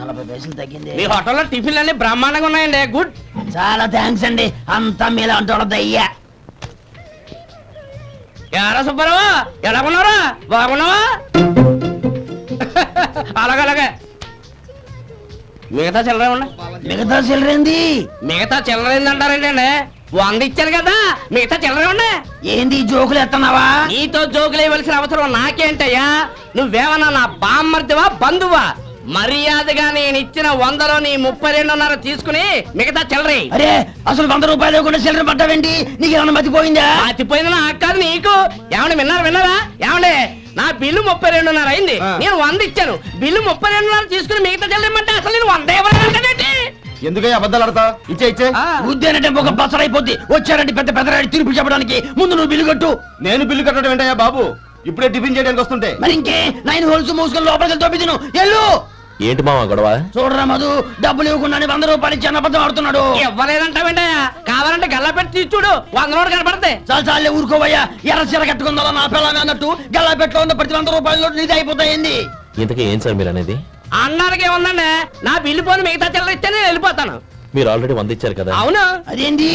40 పైసలు తగ్గింది. మీ హోటల్లో టిఫిన్లు అన్ని బ్రహ్మాండంగా ఉన్నాయండి. గుడ్, చాలా థ్యాంక్స్ అండి. అంతా మీలా అంటోడదయ్యా. ఎరా సుబ్బారావు, ఎలా ఉన్నారా? బాగున్నావా? అలాగే మిగతా చిల్లర ఉన్నాయి. మిగతా చిల్లరేంది? మిగతా చిల్లర ఏందంటారండి అండి? 100 ఇచ్చాను కదా, మిగతా చిల్లర ఉన్నాయి. ఏంది జోకులు ఎత్తన్నావా? నీతో జోకులు వేయవలసిన అవసరం నాకేంటయ్యా? నువ్వేమన్నా నా బామ్మర్దివా బంధువా? మర్యాదగా నేను ఇచ్చిన 100లో నీ 32.5 తీసుకుని మిగతా చిల్లర. అరే అసలు 100 రూపాయలు లేకుండా చిల్లర పట్టావేంటి? నీకేమన్నా మతిపోయిందా? మర్చిపోయింది నాకు కాదు, నీకు. ఏమండి విన్నారా? ఏమండి, నా బిల్లు 32.5 అయింది. నేను 100 ఇచ్చాను. బిల్లు 32.5 తీసుకుని మిగతా చెల్లిమంటే అసలు నేను 100 ఇవ్వాలంటే ఎందుకయ్యా అబద్ధాలు ఆడతా? ఇచ్చే ఉద్యానంటే ఒక బసరైపోద్ది. వచ్చారంటే పెద్ద పెద్దరాడి తీర్పు చెప్పడానికి ముందు నువ్వు బిల్లు కట్టు. నేను బిల్లు కట్టడం ఏంటయ్యా బాబు? ఇప్పుడే టిఫిన్ చేయడానికి వస్తుంటే. మరి ఇంకే 9 హోల్స్ మూసుకొని లోపలికి తోపి తిను. ఎల్లు. ఏంటి మావా గొడవ? చూడరా మధు, డబ్బులు ఇవ్వకుండా 100 రూపాయలు ఇచ్చి అబద్ధం ఆడుతున్నాడు. ఇవ్వలేదంటావేంటయ్యా? కావాలంటే గల్లా పెట్టి తీసి చూడు, 100 నోటు కనపడతాయి. చాలే ఊరుకోవయ్యా. ఎర్ర చీర కట్టుకుందా నా పిల్లమే అన్నట్టు గల్లా పెట్టులో ఉన్న ప్రతి 100 రూపాయలు నీది అయిపోతాయింది. ఇంతకీ ఏం సార్ మీరు అనేది? అన్నారకి ఏముందండి, నా బిల్లు పోని మిగతా చిల్లర ఇస్తే నేను వెళ్ళిపోతాను. మీరు ఆల్రెడీ 100 ఇచ్చారు కదా. అవును. అదేంటి?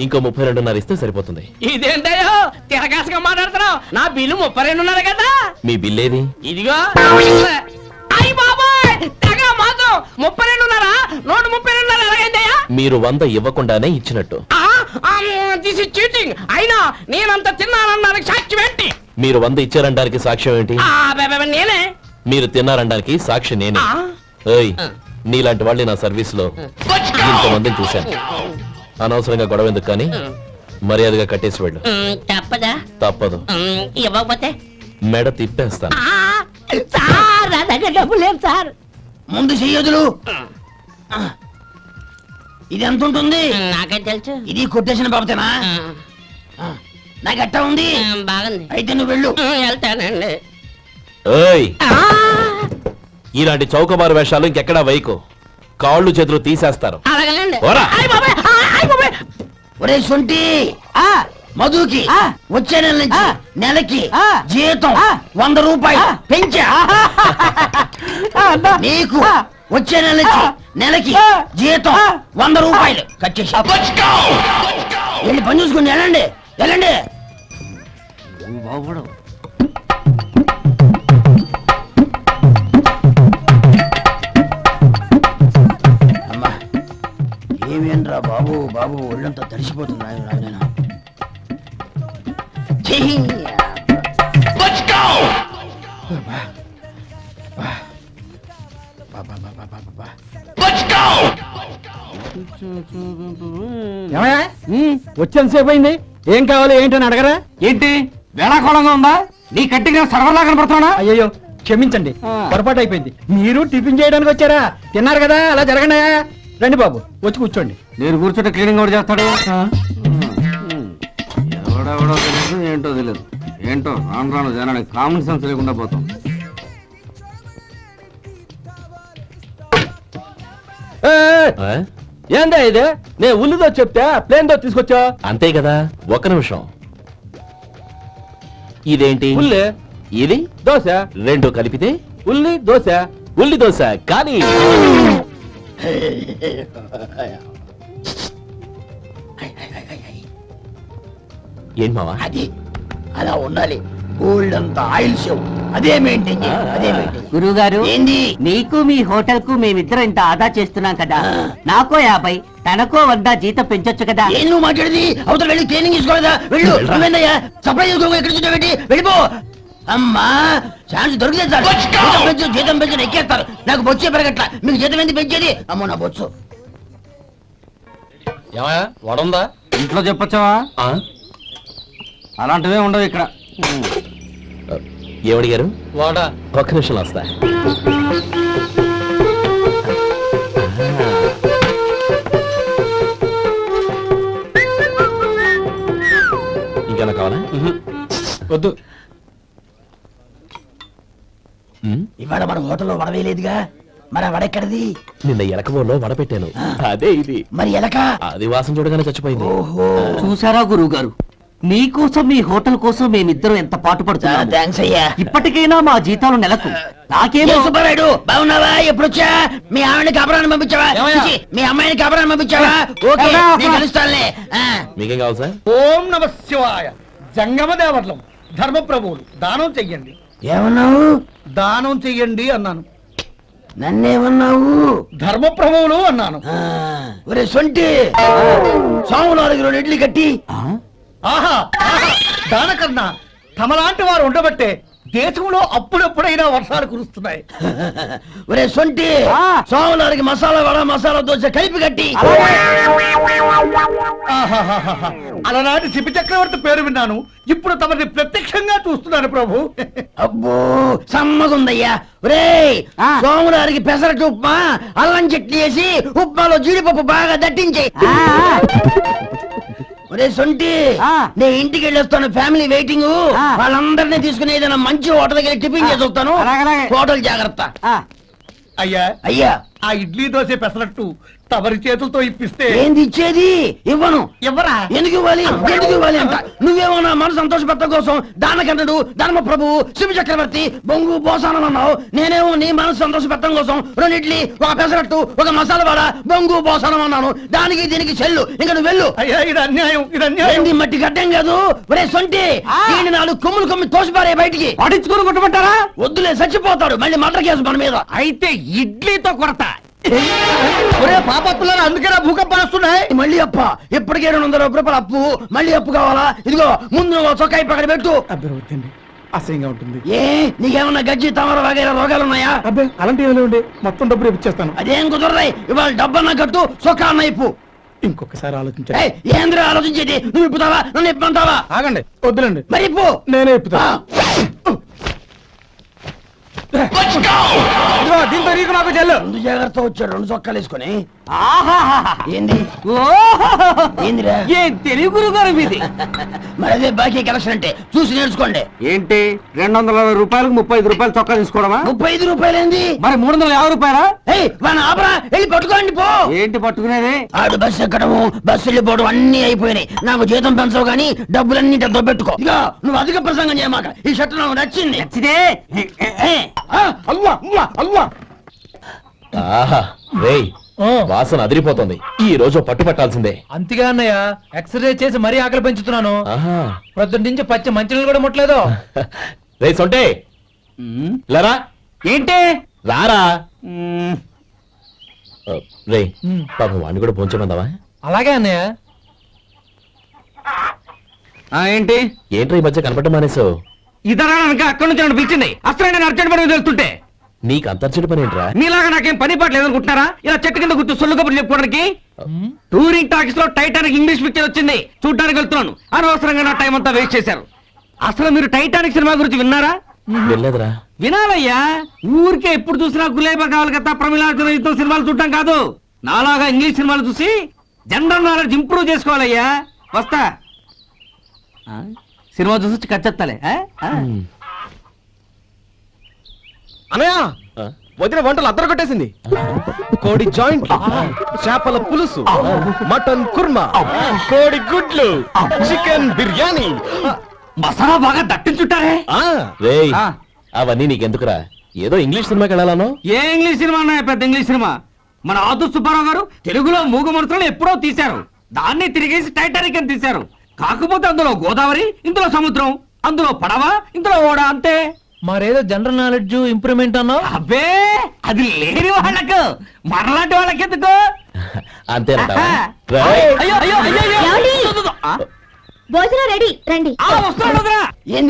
ఇంకో 32.5 ఇస్తే సరిపోతుంది. ఇదేంటయ్యో తిరగాసుగా మాట్లాడుతున్నావు? నా బిల్లు 32.5 కదా. మీ బిల్ ఏది? ఇదిగో. అయ్య బాబాయ్, తెగ మాత్రం 32.5. నోటు 32.5 ఎలాగైందయ్యా? మీరు 100 ఇవ్వకుండానే ఇచ్చినట్టు. This is cheating. అయినా నేనంత తిన్నానన్నానికి సాక్ష్యం ఏంటి? మీరు 100 ఇచ్చారనడానికి సాక్ష్యం ఏంటి? నేనే. మీరు తిన్నారనడానికి సాక్షి నేనే. ఏయ్, నీలాంటి వాళ్ళని నా సర్వీస్ లో ఇంతమందిని చూశాను. అనవసరంగా గొడవ ఎందుకు కానీ మర్యాదగా కట్టేసి వెళ్ళు. తప్పదా? తప్పదు. ఇవ్వకపోతే మెడ తిప్పేస్తాను. డబ్బు లేదు సార్. ముందు చెయ్యదులు. ఇది ఎంత ఉంటుంది? నాకేం తెలుసు. ఇది కొట్టేసిన బాబతేనా? నాకు అట్టా ఉంది. బాగుంది. అయితే నువ్వు వెళ్ళు. వెళ్తానండి. ఏయ్, ఇలాంటి చౌకబారు వేషాలు ఇంకెక్కడా వైకు. కాళ్ళు చేతులు తీసేస్తారు. అలాగేనండి. ఓరా. ఒరే సొంటి, మధుకి వచ్చే నెల నుంచి నెలకి జీతం 100 రూపాయలు పెంచా. నీకు వచ్చే నెల నుంచి నెలకి జీతం 100 రూపాయలు కట్ చేసి వెళ్ళి పని చూసుకుని వెళ్ళండి. అమ్మా, ఏమేంట్రా బాబు ఒళ్ళంతా తడిసిపోతుంది. నేను వచ్చేంతసేపు అయింది. ఏం కావాలి ఏంటని అడగరా? ఏంటి వేళాకోళంగా ఉందా? నీ కట్టిగా సర్వర్లా కనపడుతున్నా? అయ్యో క్షమించండి, పొరపాటు అయిపోయింది. మీరు టిఫిన్ చేయడానికి వచ్చారా? తిన్నారు కదా, అలా జరగండి. రండి బాబు, వచ్చి కూర్చోండి. నేను కూర్చోంటే క్లీనింగ్ కూడా చేస్తాడు. ఎవడెవడో తెలియదు, ఏంటో తెలియదు. ఏంటో రాను జనానికి కామన్ సెన్స్ లేకుండా పోతాం. ఏందా ఇది? నేను ఉల్లిదో చెప్తే ప్లేన్ దో తీసుకొచ్చా. అంతే కదా. ఒక్క నిమిషం. ఇదేంటి? ఉల్లి. ఇది దోశ. రెండు కలిపితే ఉల్లి దోశ. ఉల్లి దోశ. కానీ ఏం మావా? అది అలా ఉండాలి. గోల్డ్ అంత ఆయిల్ షో అదే మెయింటైన్ చేయాలి. గురువు గారు, ఏంది? నీకు మీ హోటల్ కు మేమిద్దరం ఇంత ఆదా చేస్తున్నాం కదా, నాకో 50 తనకో 100 జీతం పెంచొచ్చు కదా. ఏం నువ్వు మాట్లాడేది? అవతల వెళ్ళి ట్రైనింగ్ తీసుకోలేదా? వెళ్ళు. నువ్వేందయ్యా సప్లై చేసుకో. ఎక్కడ చూసావేంటి? వెళ్ళిపో. అమ్మా, ఛాన్స్ దొరికితే సార్ జీతం పెంచు ఎక్కేస్తారు. నాకు బొచ్చే పెరగట్ల. మీకు జీతం ఎందుకు పెంచేది? అమ్మో నా బొచ్చు. వడుందా? ఇంట్లో చెప్పొచ్చావా? అలాంటివే ఉండవు ఇక్కడ. ఏమడిగారు? వాడా. ఒక్క నిమిషం వస్తా. ఇంకేనా కావాలా? వద్దు. ఇవాళ మన హోటల్లో వడవేయలేదుగా, మరి ఆ వడెక్కడిది? నిన్న ఎలకబోలో వడ పెట్టాను. అదే ఇది. మరి ఎలక? అది వాసన చూడగానే చచ్చిపోయింది. ఓహో. చూసారా గురువు గారు, నీకోసం మీ హోటల్ కోసం మేమిద్దరం ఎంత పాటు పడుతున్నాము థ్యాంక్స్ అయ్యా. ఇప్పటికైనా మా జీతాలు నెలకు నాకేమో ఏ సుబ్బారాయుడు బాగున్నావా? ఎప్పుడొచ్చా? మీ ఆవిడని కబరాన్ని పంపించావా? ఏమయ్యా? చిచి, మీ అమ్మాయిని కబరాన్ని పంపించావా? ఓకే, నేను కలుస్తానులే. మీకేం కావాలి సార్? ఓం నమ శివాయ. జంగమ దేవతలం ధర్మప్రభువులు దానం చెయ్యండి. ఏమన్నావు? దానం చెయ్యండి అన్నాను. నన్నేమన్నావు? ధర్మప్రభువులు అన్నాను. ఒరే సొంటి, సోమవారికి 2 ఇడ్లీ కట్టి. ఆహా ఆహా, దానకన్నా తమలాంటి వారు ఉండబట్టే దేశంలో అప్పుడెప్పుడైనా వర్షాలు కురుస్తున్నాయి. ఒరే సొంటి, సోమవారికి మసాలా వడ మసాలా దోశ కలిపి కట్టి. ఆహాహాహా. అలనాటి శిపి చక్రవర్తి పేరు విన్నాను, ఇప్పుడు తమని ప్రత్యక్షంగా చూస్తున్నాను ప్రభు. అబ్బో సమ్మగుందయ్యా. ఒరే సోమవారికి పెసరట్టు ఉప్మా అల్లం చట్నీ వేసి ఉప్మాలో జీడిపప్పు బాగా దట్టించి. ఒరే సొంటి, నేను ఇంటికి వెళ్ళొస్తాను, ఫ్యామిలీ వెయిటింగ్. వాళ్ళందరినీ తీసుకుని ఏదైనా మంచి హోటల్ దగ్గర టిఫిన్ చేసి వస్తాను. హోటల్ జాగ్రత్త. అయ్యా అయ్యా, ఆ ఇడ్లీ దోశ పెసరట్టు తమరి చేతులతో ఇప్పిస్తే ఏంది ఇచ్చేది? ఇవ్వను. ఎవరా ఎందుకు ఇవ్వాలి? ఎందుకు ఇవ్వాలి అంట? నువ్వేమన్నా మన సంతోషపెట్టడం కోసం దానకంటుడు ధర్మ ప్రభువు శివ చక్రవర్తి బొంగు బోసానం అన్నావు. నేనేమో నీ మనసు సంతోషపెట్టడం కోసం 2 ఇడ్లీ, ఒక పెసరట్టు, ఒక మసాలా వడ, బొంగు బోసానం అన్నాను. దానికి దీనికి చెల్లు. ఇంకా నువ్వు వెళ్ళు. అయ్యా ఇది అన్యాయం, ఇది అన్యాయం. ఏంది మట్టి గడ్డం కాదు. ఒరే సొంటి, దీన్ని 4 కొమ్ములు కొమ్మి తోసిపారే బయటికి. పడించుకొని కొట్టమంటారా? వద్దులే, చచ్చిపోతాడు. మళ్ళీ మర్డర్ కేసు మన మీద. అయితే ఇడ్లీతో కొడతా. ఒరే పాపత్తులారా, అందుకేనా భూకంపాలు వస్తున్నాయి? మళ్ళీ అప్ప, ఇప్పటికే 200 రూపాయల అప్పు. మళ్ళీ అప్పు కావాలా? ఇదిగో ముందు నువ్వు చొక్కాయి పక్కన పెట్టు. అబ్బే వద్దండి, అసహ్యంగా ఉంటుంది. ఏ నీకేమన్నా గజ్జి తమర వగైరా రోగాలు ఉన్నాయా? అబ్బే అలాంటి ఏమైనా ఉండే, మొత్తం డబ్బులు ఇప్పించేస్తాను. అదేం కుదరదాయి. ఇవాళ డబ్బన్నా కట్టు, చొక్కా అన్న ఇప్పు. ఇంకొకసారి ఆలోచించండి. ఏయ్, ఏంద్రా ఆలోచించేది? నువ్వు ఇప్పుతావా? నన్ను ఇప్పమంటావా? ఆగండి, వద్దులండి, మరి ఇప్పు. నేనే ఇప్పుతా. ఇదిగో, దీంతో నీకు నాకు చెల్లు. ముందు జాగ్రత్త వచ్చాడు 2 చొక్కాలు వేసుకొని. ఆహాహాహా. ఏంది? ఓహోహోహో. ఏందిరా? ఏ తెలుగు గురుగారు మీది? మరి అదే బాకీ కలెక్షన్ అంటే చూసి నేర్చుకోండి. ఏంటి 220 రూపాయలకు 35 రూపాయలు చొక్కా తీసుకోవడమా? 35 రూపాయలు ఏంది? మరి 350 రూపాయలా? ఏయ్ వాడిని ఆపరా, వెళ్ళి పట్టుకోండి పో. ఏంటి పట్టుకునేది? ఆడు బస్సు ఎక్కడము, బస్సు వెళ్ళిపోవడం అన్ని అయిపోయినాయి. నాకు జీతం పెంచవు గానీ డబ్బులన్నీ దొబ్బెట్టుకో. ఇక నువ్వు అధిక ప్రసంగం చేయమాక. ఈ షర్ట్ నాకు నచ్చింది. నచ్చితే అల్వా అల్వా అల్వా. ఆహా రేయ్, వాసన అదిరిపోతుంది. ఈ రోజు పట్టు పట్టాల్సిందే. అంతగా అన్నయ్య, ఎక్సర్సైజ్ చేసి మరీ ఆకలి పెంచుతున్నాను. ఆహా ప్రొద్దున నుంచి పచ్చి మంచినీళ్ళు కూడా ముట్టలేదు. రే సొంటే, లరా ఏంటి? రారా. రే పాపం వాడిని కూడా పోంచమందావా? అలాగే అన్నయ్య. ఏంటి ఏంట్రా ఈ మధ్య కనపడటం మానేసావు? ఇతరా అక్కడి నుంచి నన్ను పిలిచింది. అసలు నేను అర్జెంట్ పని వెళ్తుంటే నీకు అంతర్చడి పని ఏంట్రా? మీలాగా నాకేం పని పాట లేదనుకుంటున్నారా? ఇలా చెట్టు కింద కూర్చో సొల్లు కబుర్లు చెప్పుకోవడానికి. టూరింగ్ టాకీస్ లో టైటానిక్ ఇంగ్లీష్ పిక్చర్ వచ్చింది, చూడడానికి వెళ్తున్నాను. అనవసరంగా నా టైం అంతా వేస్ట్ చేశారు. అసలు మీరు టైటానిక్ సినిమా గురించి విన్నారా? వెళ్ళలేదురా. వినాలయ్యా. ఊరికే ఎప్పుడు చూసినా గులేబా కావాలి కదా, ప్రమిళార్జున యుద్ధం సినిమాలు చూడటం కాదు. నాలాగా ఇంగ్లీష్ సినిమాలు చూసి జనరల్ నాలెడ్జ్ ఇంప్రూవ్ చేసుకోవాలయ్యా. వస్తా. సినిమా చూసి వచ్చి కచ్చెత్తాలే. అనయా ఆ? వదిన వంటలు అద్దరు కొట్టేసింది. కోడి జాయింట్, చేపల పులుసు, మటన్ కుర్మా, కోడి గుడ్లు, చికెన్ బిర్యానీ. మసాలా బాగా దట్టించుంటారే. రేయ్ అవన్నీ నీకెందుకురా? ఏదో ఇంగ్లీష్ సినిమాకి వెళ్ళాలను. ఏ ఇంగ్లీష్ సినిమా అన్నాయా? పెద్ద ఇంగ్లీష్ సినిమా. మన ఆదు సుబ్బారావు గారు తెలుగులో మూగమరుతులను ఎప్పుడో తీశారు. దాన్ని తిరిగేసి టైటానిక్ అని తీశారు. కాకపోతే అందులో గోదావరి, ఇందులో సముద్రం, అందులో పడవ, ఇందులో ఓడ, అంతే. మరేదో జనరల్ నాలెడ్జ్ ఇంప్రూవ్మెంట్ అన్నావు. అబ్బే అది లేని వాళ్ళకు, మరలాంటి వాళ్ళకి ఎందుకు? అంతేనంటావా? అయ్యో రేయ్. అయ్యో అయ్యో అయ్యో. భోజనం రెడీ రండి. వస్తున్నాడు వదరా.